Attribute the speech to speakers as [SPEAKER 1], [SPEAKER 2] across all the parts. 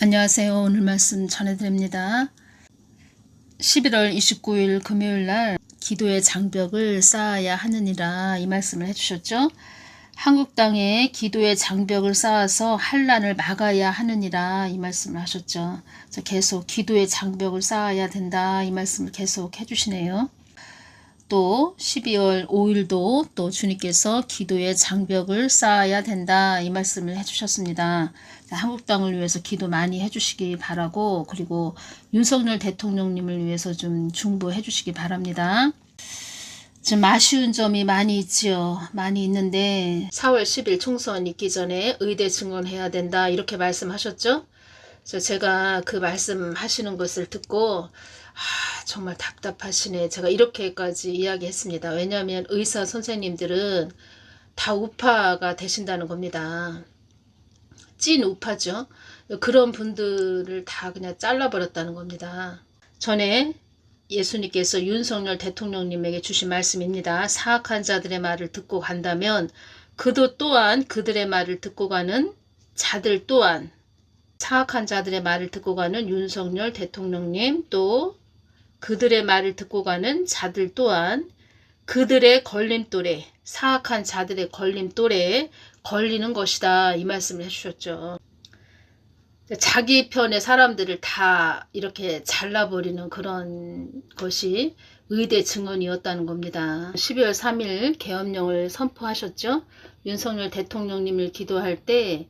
[SPEAKER 1] 안녕하세요. 오늘 말씀 전해드립니다. 11월 29일 금요일날 기도의 장벽을 쌓아야 하느니라 이 말씀을 해주셨죠. 한국 땅에 기도의 장벽을 쌓아서 환난을 막아야 하느니라 이 말씀을 하셨죠. 계속 기도의 장벽을 쌓아야 된다 이 말씀을 계속 해주시네요. 또 12월 5일도 또 주님께서 기도의 장벽을 쌓아야 된다 이 말씀을 해주셨습니다. 한국 땅을 위해서 기도 많이 해주시기 바라고, 그리고 윤석열 대통령님을 위해서 좀 중보해 주시기 바랍니다. 좀 아쉬운 점이 많이 있지요. 많이 있는데 4월 10일 총선 있기 전에 의대 증언해야 된다 이렇게 말씀하셨죠. 그래서 제가 그 말씀하시는 것을 듣고 정말 답답하시네. 제가 이렇게까지 이야기했습니다. 왜냐하면 의사 선생님들은 다 우파가 되신다는 겁니다. 찐 우파죠. 그런 분들을 다 그냥 잘라버렸다는 겁니다. 전에 예수님께서 윤석열 대통령님에게 주신 말씀입니다. 사악한 자들의 말을 듣고 간다면 그도 또한 그들의 말을 듣고 가는 자들 또한, 사악한 자들의 말을 듣고 가는 윤석열 대통령님, 또 그들의 말을 듣고 가는 자들 또한 그들의 걸림돌에, 사악한 자들의 걸림돌에 걸리는 것이다 이 말씀을 해주셨죠. 자기 편의 사람들을 다 이렇게 잘라버리는 그런 것이 의대 증언이었다는 겁니다. 12월 3일 계엄령을 선포하셨죠. 윤석열 대통령님을 기도할 때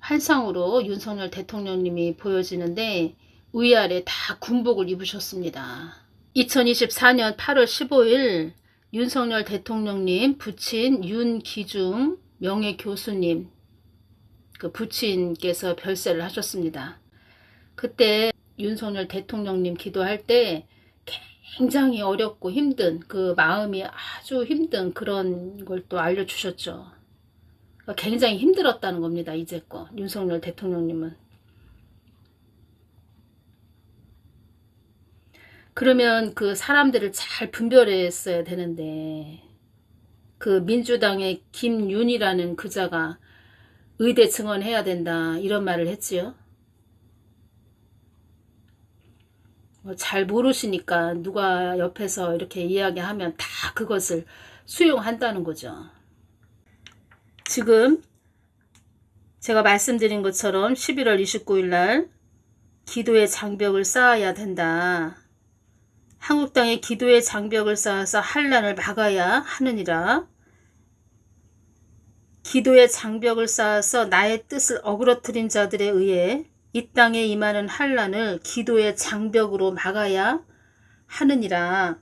[SPEAKER 1] 환상으로 윤석열 대통령님이 보여지는데 위아래 다 군복을 입으셨습니다. 2024년 8월 15일 윤석열 대통령님 부친 윤기중 명예교수님, 그 부친께서 별세를 하셨습니다. 그때 윤석열 대통령님 기도할 때 굉장히 어렵고 힘든, 그 마음이 아주 힘든 그런 걸 또 알려주셨죠. 굉장히 힘들었다는 겁니다. 이제껏 윤석열 대통령님은. 그러면 그 사람들을 잘 분별했어야 되는데, 그 민주당의 김윤이라는 그자가 의대 증언해야 된다 이런 말을 했지요. 잘 모르시니까 누가 옆에서 이렇게 이야기하면 다 그것을 수용한다는 거죠. 지금 제가 말씀드린 것처럼 11월 29일 날 기도의 장벽을 쌓아야 된다. 한국 땅에 기도의 장벽을 쌓아서 환난을 막아야 하느니라. 기도의 장벽을 쌓아서 나의 뜻을 어그러뜨린 자들에 의해 이 땅에 임하는 환난을 기도의 장벽으로 막아야 하느니라.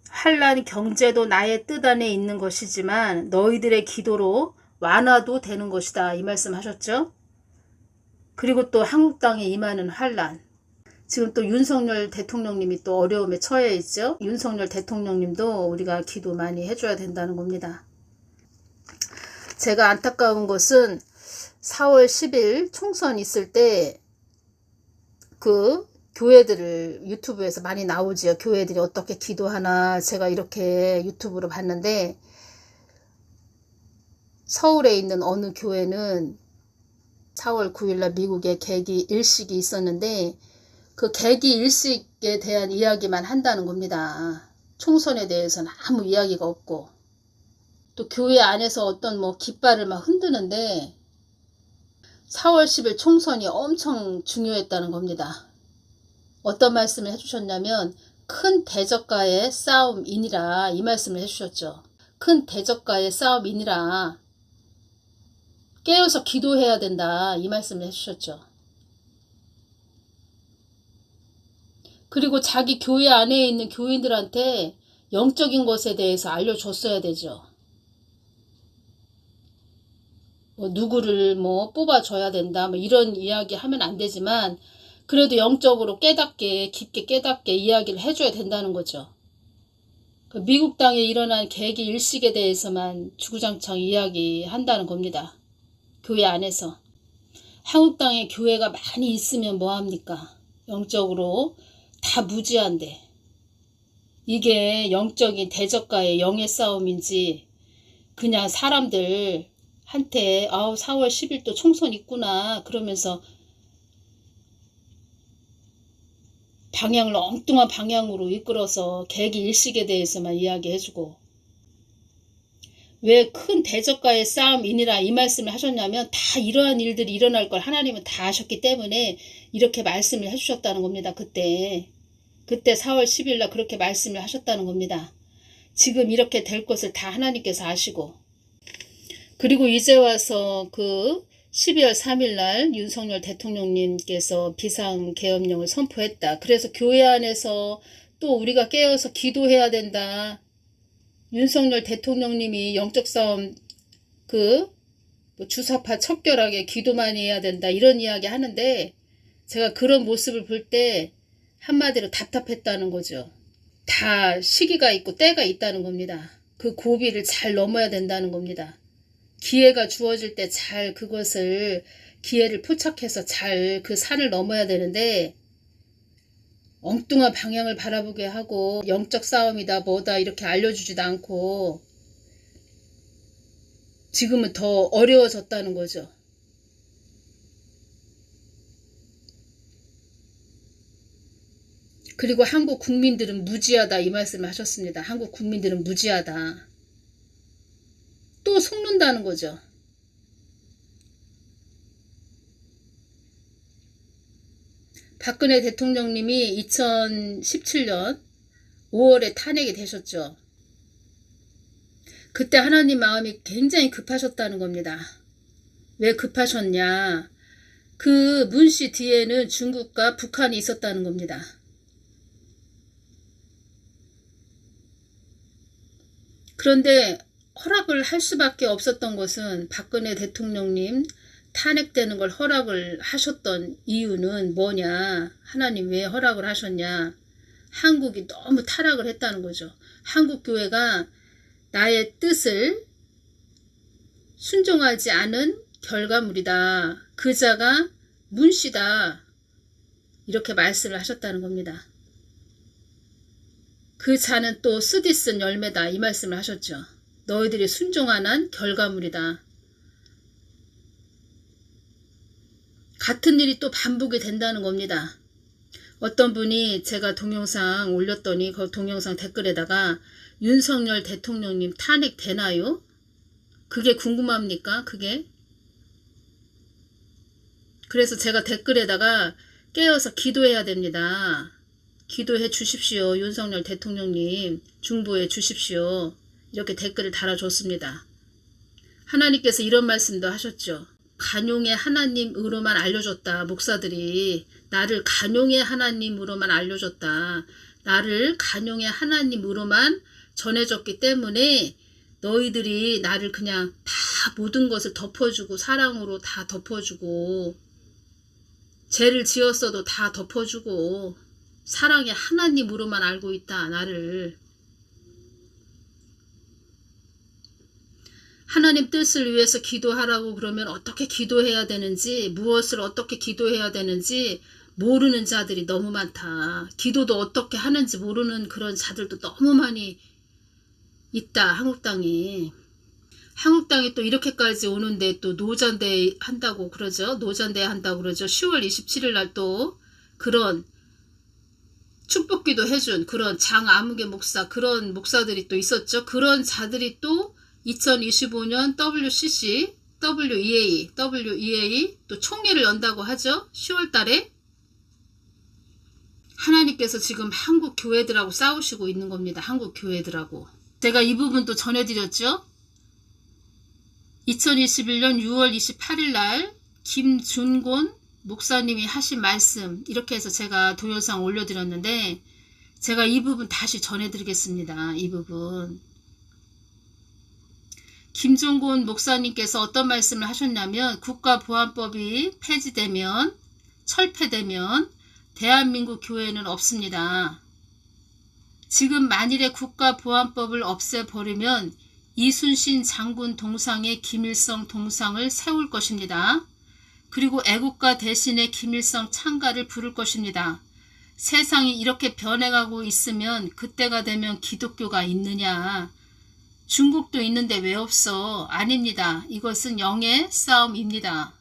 [SPEAKER 1] 환난 경제도 나의 뜻 안에 있는 것이지만 너희들의 기도로 완화도 되는 것이다 이 말씀하셨죠. 그리고 또 한국 땅에 임하는 환난, 지금 또 윤석열 대통령님이 또 어려움에 처해 있죠. 윤석열 대통령님도 우리가 기도 많이 해줘야 된다는 겁니다. 제가 안타까운 것은 4월 10일 총선 있을 때 그 교회들을 유튜브에서 많이 나오지요. 교회들이 어떻게 기도하나 제가 이렇게 유튜브로 봤는데, 서울에 있는 어느 교회는 4월 9일날 미국에 개기 일식이 있었는데 그 개기 일식에 대한 이야기만 한다는 겁니다. 총선에 대해서는 아무 이야기가 없고, 또 교회 안에서 어떤 깃발을 막 흔드는데 4월 10일 총선이 엄청 중요했다는 겁니다. 어떤 말씀을 해주셨냐면 큰 대적과의 싸움이니라 이 말씀을 해주셨죠. 큰 대적과의 싸움이니라 깨어서 기도해야 된다 이 말씀을 해주셨죠. 그리고 자기 교회 안에 있는 교인들한테 영적인 것에 대해서 알려줬어야 되죠. 누구를 뽑아줘야 된다 이런 이야기 하면 안 되지만 그래도 영적으로 깨닫게, 깊게 깨닫게 이야기를 해줘야 된다는 거죠. 미국 땅에 일어난 개기 일식에 대해서만 주구장창 이야기한다는 겁니다. 교회 안에서. 한국 땅에 교회가 많이 있으면 뭐합니까? 영적으로 다 무지한데 이게 영적인 대적과의 영의 싸움인지 그냥 사람들 한테 4월 10일 또 총선 있구나 그러면서 방향을 엉뚱한 방향으로 이끌어서 계기일식에 대해서만 이야기해주고, 왜 큰 대적과의 싸움이니라 이 말씀을 하셨냐면 다 이러한 일들이 일어날 걸 하나님은 다 아셨기 때문에 이렇게 말씀을 해주셨다는 겁니다. 그때 4월 10일 날 그렇게 말씀을 하셨다는 겁니다. 지금 이렇게 될 것을 다 하나님께서 아시고, 그리고 이제 와서 그 12월 3일 날 윤석열 대통령님께서 비상계엄령을 선포했다. 그래서 교회 안에서 또 우리가 깨어서 기도해야 된다. 윤석열 대통령님이 영적 싸움 주사파 척결하게 기도 많이 해야 된다. 이런 이야기 하는데 제가 그런 모습을 볼 때 한마디로 답답했다는 거죠. 다 시기가 있고 때가 있다는 겁니다. 그 고비를 잘 넘어야 된다는 겁니다. 기회가 주어질 때 잘 그것을 기회를 포착해서 잘 그 산을 넘어야 되는데 엉뚱한 방향을 바라보게 하고 영적 싸움이다 뭐다 이렇게 알려주지도 않고 지금은 더 어려워졌다는 거죠. 그리고 한국 국민들은 무지하다 이 말씀을 하셨습니다. 한국 국민들은 무지하다. 또 속는다는 거죠. 박근혜 대통령님이 2017년 5월에 탄핵이 되셨죠. 그때 하나님 마음이 굉장히 급하셨다는 겁니다. 왜 급하셨냐? 그 문씨 뒤에는 중국과 북한이 있었다는 겁니다. 그런데 허락을 할 수밖에 없었던 것은 박근혜 대통령님 탄핵되는 걸 허락을 하셨던 이유는 뭐냐? 하나님 왜 허락을 하셨냐? 한국이 너무 타락을 했다는 거죠. 한국 교회가 나의 뜻을 순종하지 않은 결과물이다. 그 자가 문씨다. 이렇게 말씀을 하셨다는 겁니다. 그 자는 또 쓰디쓴 열매다. 이 말씀을 하셨죠. 너희들이 순종한 한 결과물이다. 같은 일이 또 반복이 된다는 겁니다. 어떤 분이 제가 동영상 올렸더니 그 동영상 댓글에다가 윤석열 대통령님 탄핵 되나요? 그게 궁금합니까? 그게? 그래서 제가 댓글에다가 깨어서 기도해야 됩니다. 기도해 주십시오. 윤석열 대통령님 중보해 주십시오. 이렇게 댓글을 달아줬습니다. 하나님께서 이런 말씀도 하셨죠. 간용의 하나님으로만 알려줬다. 목사들이 나를 간용의 하나님으로만 알려줬다. 나를 간용의 하나님으로만 전해줬기 때문에 너희들이 나를 그냥 다 모든 것을 덮어주고 사랑으로 다 덮어주고 죄를 지었어도 다 덮어주고 사랑의 하나님으로만 알고 있다. 나를. 하나님 뜻을 위해서 기도하라고 그러면 어떻게 기도해야 되는지, 무엇을 어떻게 기도해야 되는지 모르는 자들이 너무 많다. 기도도 어떻게 하는지 모르는 그런 자들도 너무 많이 있다. 한국 땅에. 한국 땅에 또 이렇게까지 오는데 또 노잔대 한다고 그러죠. 노잔대 한다고 그러죠. 10월 27일 날 또 그런 축복기도 해준 그런 장아무개 목사, 그런 목사들이 또 있었죠. 그런 자들이 또 2025년 WCC, WEA 또 총회를 연다고 하죠. 10월 달에. 하나님께서 지금 한국 교회들하고 싸우시고 있는 겁니다. 한국 교회들하고. 제가 이 부분도 전해드렸죠. 2021년 6월 28일 날 김준곤 목사님이 하신 말씀, 이렇게 해서 제가 동영상 올려드렸는데 제가 이 부분 다시 전해드리겠습니다. 이 부분. 김준곤 목사님께서 어떤 말씀을 하셨냐면 국가보안법이 폐지되면, 철폐되면 대한민국 교회는 없습니다. 지금 만일에 국가보안법을 없애버리면 이순신 장군 동상에 김일성 동상을 세울 것입니다. 그리고 애국가 대신에 김일성 창가를 부를 것입니다. 세상이 이렇게 변해가고 있으면 그때가 되면 기독교가 있느냐? 중국도 있는데 왜 없어? 아닙니다. 이것은 영의 싸움입니다.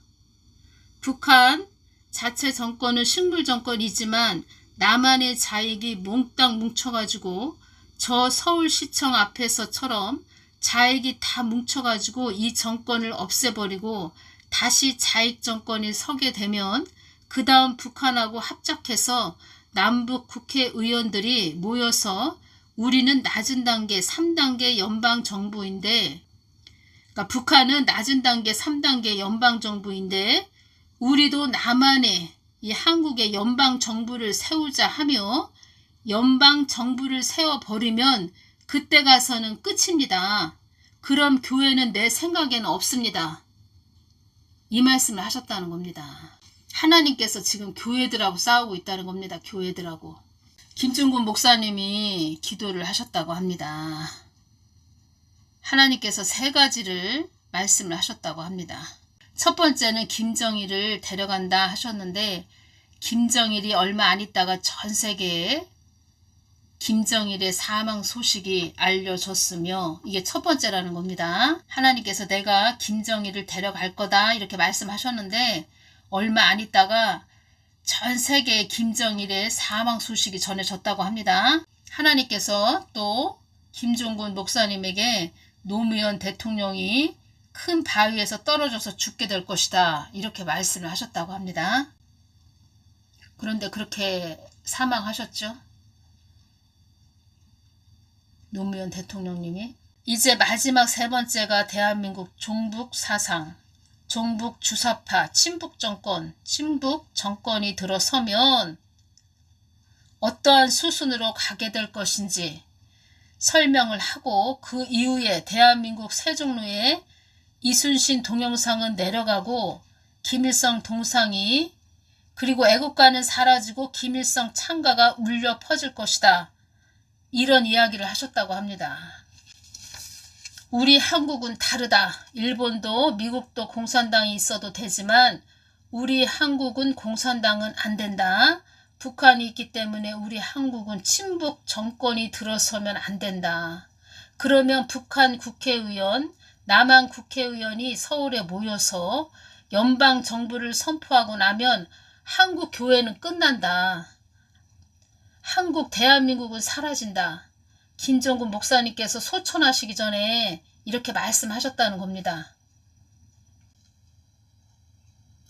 [SPEAKER 1] 북한 자체 정권은 식물 정권이지만 나만의 자익이 몽땅 뭉쳐가지고 저 서울시청 앞에서처럼 자익이 다 뭉쳐가지고 이 정권을 없애버리고 다시 자익 정권이 서게 되면 그 다음 북한하고 합작해서 남북 국회의원들이 모여서 우리는 낮은 단계 3단계 연방정부인데, 그러니까 북한은 낮은 단계 3단계 연방정부인데 우리도 남한의 이 한국의 연방정부를 세우자 하며 연방정부를 세워버리면 그때 가서는 끝입니다. 그럼 교회는 내 생각에는 없습니다. 이 말씀을 하셨다는 겁니다. 하나님께서 지금 교회들하고 싸우고 있다는 겁니다. 교회들하고. 김중근 목사님이 기도를 하셨다고 합니다. 하나님께서 3가지를 말씀을 하셨다고 합니다. 첫 번째는 김정일을 데려간다 하셨는데 김정일이 얼마 안 있다가 전 세계에 김정일의 사망 소식이 알려졌으며 이게 첫 번째라는 겁니다. 하나님께서 내가 김정일을 데려갈 거다 이렇게 말씀하셨는데 얼마 안 있다가 전 세계에 김정일의 사망 소식이 전해졌다고 합니다. 하나님께서 또 김종군 목사님에게 노무현 대통령이 큰 바위에서 떨어져서 죽게 될 것이다 이렇게 말씀을 하셨다고 합니다. 그런데 그렇게 사망하셨죠. 노무현 대통령님이. 이제 마지막 3번째가 대한민국 종북 사상, 종북 주사파, 친북 정권이 들어서면 어떠한 수순으로 가게 될 것인지 설명을 하고 그 이후에 대한민국 세종로에 이순신 동영상은 내려가고 김일성 동상이 그리고 애국가는 사라지고 김일성 창가가 울려 퍼질 것이다. 이런 이야기를 하셨다고 합니다. 우리 한국은 다르다. 일본도 미국도 공산당이 있어도 되지만 우리 한국은 공산당은 안 된다. 북한이 있기 때문에 우리 한국은 친북 정권이 들어서면 안 된다. 그러면 북한 국회의원, 남한 국회의원이 서울에 모여서 연방정부를 선포하고 나면 한국 교회는 끝난다. 한국 대한민국은 사라진다. 김정근 목사님께서 소천하시기 전에 이렇게 말씀하셨다는 겁니다.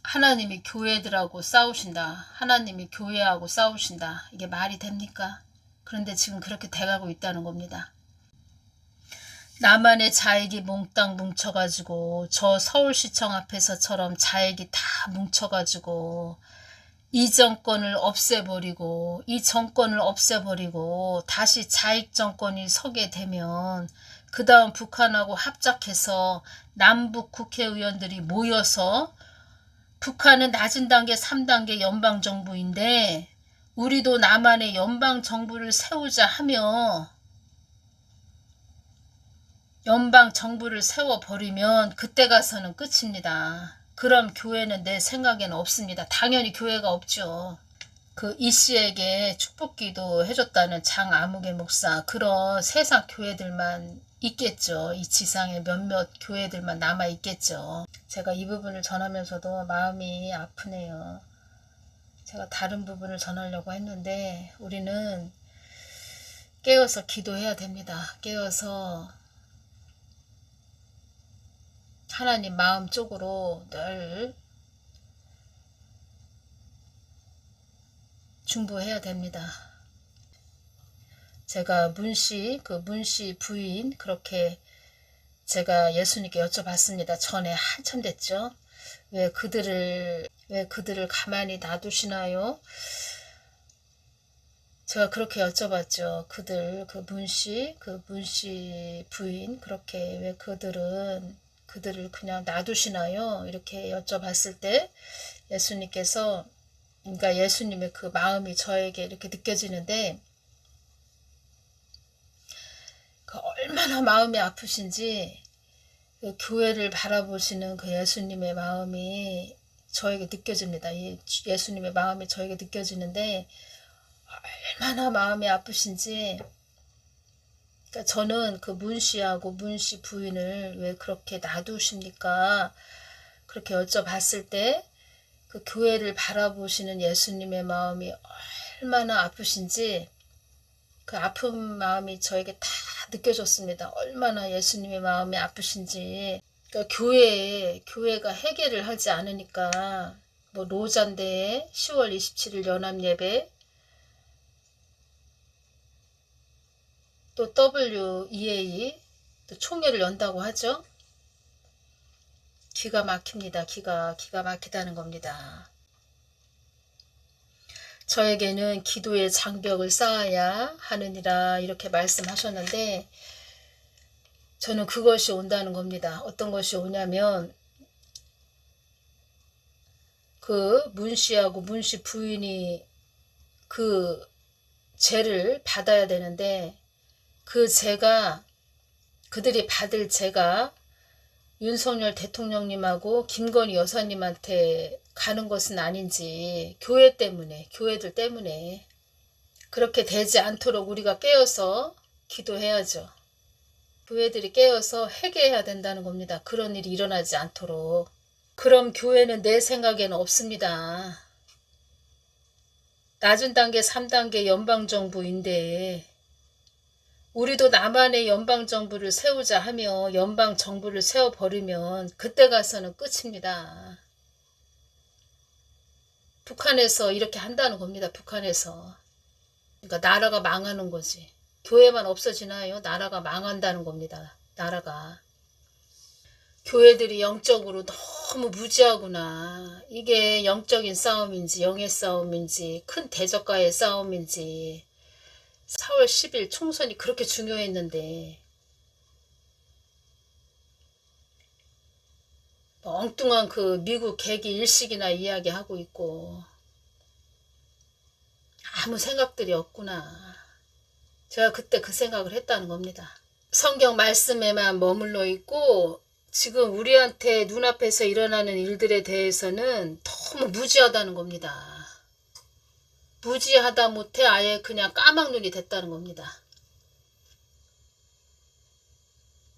[SPEAKER 1] 하나님이 교회들하고 싸우신다. 하나님이 교회하고 싸우신다. 이게 말이 됩니까? 그런데 지금 그렇게 돼가고 있다는 겁니다. 나만의 자익이 몽땅 뭉쳐가지고 저 서울시청 앞에서처럼 자익이 다 뭉쳐가지고 이 정권을 없애버리고 다시 자익 정권이 서게 되면 그 다음 북한하고 합작해서 남북 국회의원들이 모여서 북한은 낮은 단계 3단계 연방정부인데 우리도 남한의 연방정부를 세우자 하며 연방정부를 세워버리면 그때 가서는 끝입니다. 그럼 교회는 내 생각에는 없습니다. 당연히 교회가 없죠. 그 이씨에게 축복기도 해줬다는 장아무개 목사, 그런 세상 교회들만 있겠죠. 이 지상에 몇몇 교회들만 남아 있겠죠. 제가 이 부분을 전하면서도 마음이 아프네요. 제가 다른 부분을 전하려고 했는데 우리는 깨어서 기도해야 됩니다. 깨어서 하나님 마음 쪽으로 늘 중보해야 됩니다. 제가 문씨 부인 그렇게 제가 예수님께 여쭤봤습니다. 전에 한참 됐죠. 왜 그들을 가만히 놔두시나요? 제가 그렇게 여쭤봤죠. 그 문씨 부인 그렇게 왜 그들을 그냥 놔두시나요? 이렇게 여쭤봤을 때 예수님께서, 그러니까 예수님의 그 마음이 저에게 이렇게 느껴지는데 그 얼마나 마음이 아프신지 그 교회를 바라보시는 그 예수님의 마음이 저에게 느껴집니다. 예수님의 마음이 저에게 느껴지는데 얼마나 마음이 아프신지, 그러니까 저는 그 문씨하고 문씨 부인을 왜 그렇게 놔두십니까? 그렇게 여쭤봤을 때 그 교회를 바라보시는 예수님의 마음이 얼마나 아프신지 그 아픈 마음이 저에게 다 느껴졌습니다. 얼마나 예수님의 마음이 아프신지. 그러니까 교회가 해결을 하지 않으니까 뭐 로잔대회 10월 27일 연합예배, 또 WEA 또 총회를 연다고 하죠. 기가 막힙니다. 기가 막히다는 겁니다. 저에게는 기도의 장벽을 쌓아야 하느니라 이렇게 말씀하셨는데 저는 그것이 온다는 겁니다. 어떤 것이 오냐면 그 문씨하고 문씨 부인이 그 죄를 받아야 되는데 그 죄가 그들이 받을 죄가 윤석열 대통령님하고 김건희 여사님한테 가는 것은 아닌지 교회 때문에 교회들 때문에 그렇게 되지 않도록 우리가 깨어서 기도해야죠. 교회들이 깨어서 회개해야 된다는 겁니다. 그런 일이 일어나지 않도록. 그럼 교회는 내 생각에는 없습니다. 낮은 단계 3단계 연방정부인데 우리도 나만의 연방정부를 세우자 하며 연방정부를 세워버리면 그때 가서는 끝입니다. 북한에서 이렇게 한다는 겁니다. 북한에서. 그러니까 나라가 망하는 거지. 교회만 없어지나요? 나라가 망한다는 겁니다. 나라가. 교회들이 영적으로 너무 무지하구나. 이게 영적인 싸움인지 영의 싸움인지 큰 대적과의 싸움인지 4월 10일 총선이 그렇게 중요했는데 엉뚱한 그 미국 개기 일식이나 이야기하고 있고 아무 생각들이 없구나. 제가 그때 그 생각을 했다는 겁니다. 성경 말씀에만 머물러 있고 지금 우리한테 눈앞에서 일어나는 일들에 대해서는 너무 무지하다는 겁니다. 무지하다 못해 아예 그냥 까막눈이 됐다는 겁니다.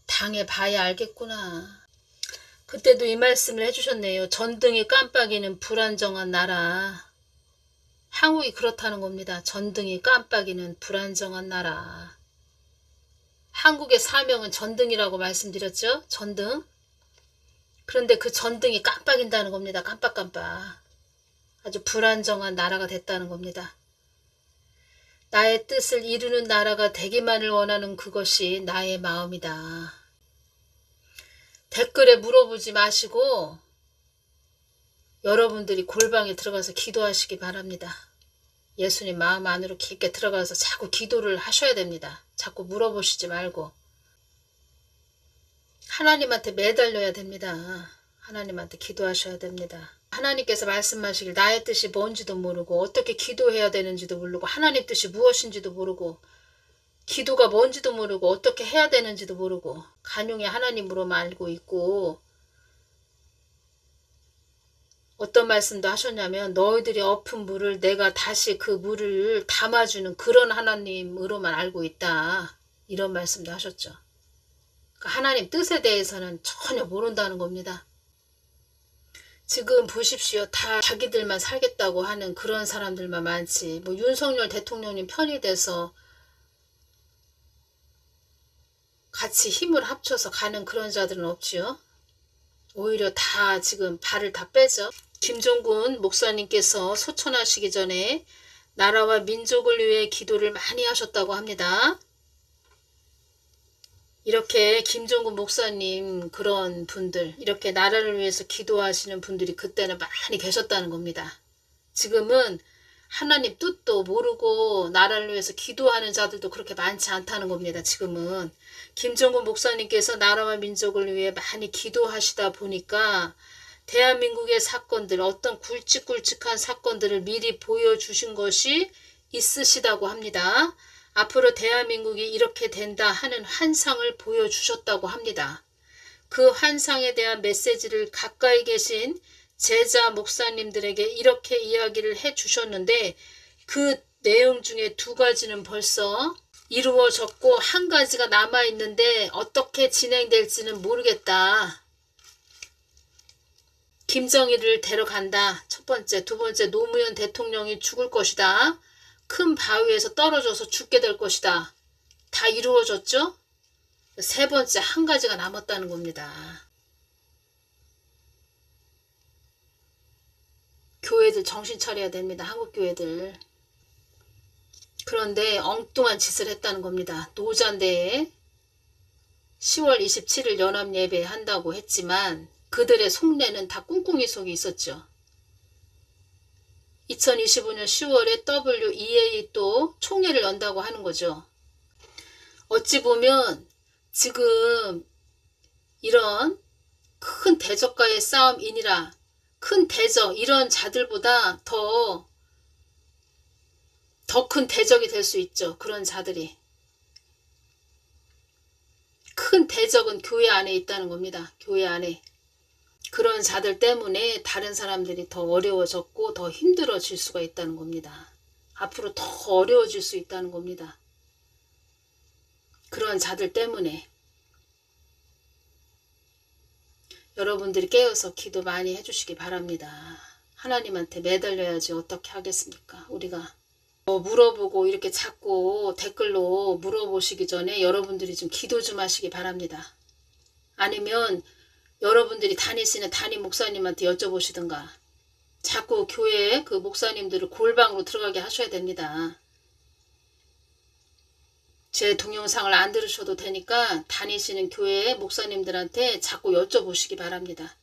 [SPEAKER 1] 당해봐야 알겠구나. 그때도 이 말씀을 해주셨네요. 전등이 깜빡이는 불안정한 나라. 한국이 그렇다는 겁니다. 전등이 깜빡이는 불안정한 나라. 한국의 사명은 전등이라고 말씀드렸죠. 전등. 그런데 그 전등이 깜빡인다는 겁니다. 깜빡깜빡. 아주 불안정한 나라가 됐다는 겁니다. 나의 뜻을 이루는 나라가 되기만을 원하는 그것이 나의 마음이다. 댓글에 물어보지 마시고 여러분들이 골방에 들어가서 기도하시기 바랍니다. 예수님 마음 안으로 깊게 들어가서 자꾸 기도를 하셔야 됩니다. 자꾸 물어보시지 말고 하나님한테 매달려야 됩니다. 하나님한테 기도하셔야 됩니다. 하나님께서 말씀하시길 나의 뜻이 뭔지도 모르고 어떻게 기도해야 되는지도 모르고 하나님 뜻이 무엇인지도 모르고 기도가 뭔지도 모르고 어떻게 해야 되는지도 모르고 간용의 하나님으로만 알고 있고 어떤 말씀도 하셨냐면 너희들이 엎은 물을 내가 다시 그 물을 담아주는 그런 하나님으로만 알고 있다. 이런 말씀도 하셨죠. 그러니까 하나님 뜻에 대해서는 전혀 모른다는 겁니다. 지금 보십시오. 다 자기들만 살겠다고 하는 그런 사람들만 많지. 뭐 윤석열 대통령님 편이 돼서 같이 힘을 합쳐서 가는 그런 자들은 없지요. 오히려 다 지금 발을 다 빼죠. 김종군 목사님께서 소천하시기 전에 나라와 민족을 위해 기도를 많이 하셨다고 합니다. 이렇게 김종군 목사님 그런 분들 이렇게 나라를 위해서 기도하시는 분들이 그때는 많이 계셨다는 겁니다. 지금은 하나님 뜻도 모르고 나라를 위해서 기도하는 자들도 그렇게 많지 않다는 겁니다. 지금은 김종군 목사님께서 나라와 민족을 위해 많이 기도하시다 보니까 대한민국의 사건들 어떤 굵직굵직한 사건들을 미리 보여주신 것이 있으시다고 합니다. 앞으로 대한민국이 이렇게 된다 하는 환상을 보여주셨다고 합니다. 그 환상에 대한 메시지를 가까이 계신 제자 목사님들에게 이렇게 이야기를 해주셨는데 그 내용 중에 2가지는 벌써 이루어졌고 1가지가 남아있는데 어떻게 진행될지는 모르겠다. 김정일을 데려간다. 첫 번째, 두 번째 노무현 대통령이 죽을 것이다. 큰 바위에서 떨어져서 죽게 될 것이다. 다 이루어졌죠? 세 번째 한 가지가 남았다는 겁니다. 교회들 정신 차려야 됩니다. 한국 교회들. 그런데 엉뚱한 짓을 했다는 겁니다. 노자인데 10월 27일 연합예배 한다고 했지만 그들의 속내는 다 꿍꿍이 속에 있었죠. 2025년 10월에 WEA 또 총회를 연다고 하는 거죠. 어찌 보면 지금 이런 큰 대적과의 싸움이니라 큰 대적 이런 자들보다 더 큰 대적이 될 수 있죠. 그런 자들이. 큰 대적은 교회 안에 있다는 겁니다. 교회 안에. 그런 자들 때문에 다른 사람들이 더 어려워졌고 더 힘들어질 수가 있다는 겁니다. 앞으로 더 어려워질 수 있다는 겁니다. 그런 자들 때문에 여러분들이 깨어서 기도 많이 해주시기 바랍니다. 하나님한테 매달려야지 어떻게 하겠습니까? 우리가 물어보고 이렇게 자꾸 댓글로 물어보시기 전에 여러분들이 좀 기도 좀 하시기 바랍니다. 아니면 여러분들이 다니시는 담임 목사님한테 여쭤보시든가 자꾸 교회 그 목사님들을 골방으로 들어가게 하셔야 됩니다. 제 동영상을 안 들으셔도 되니까 다니시는 교회 목사님들한테 자꾸 여쭤보시기 바랍니다.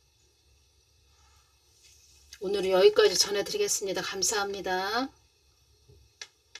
[SPEAKER 1] 오늘은 여기까지 전해드리겠습니다. 감사합니다.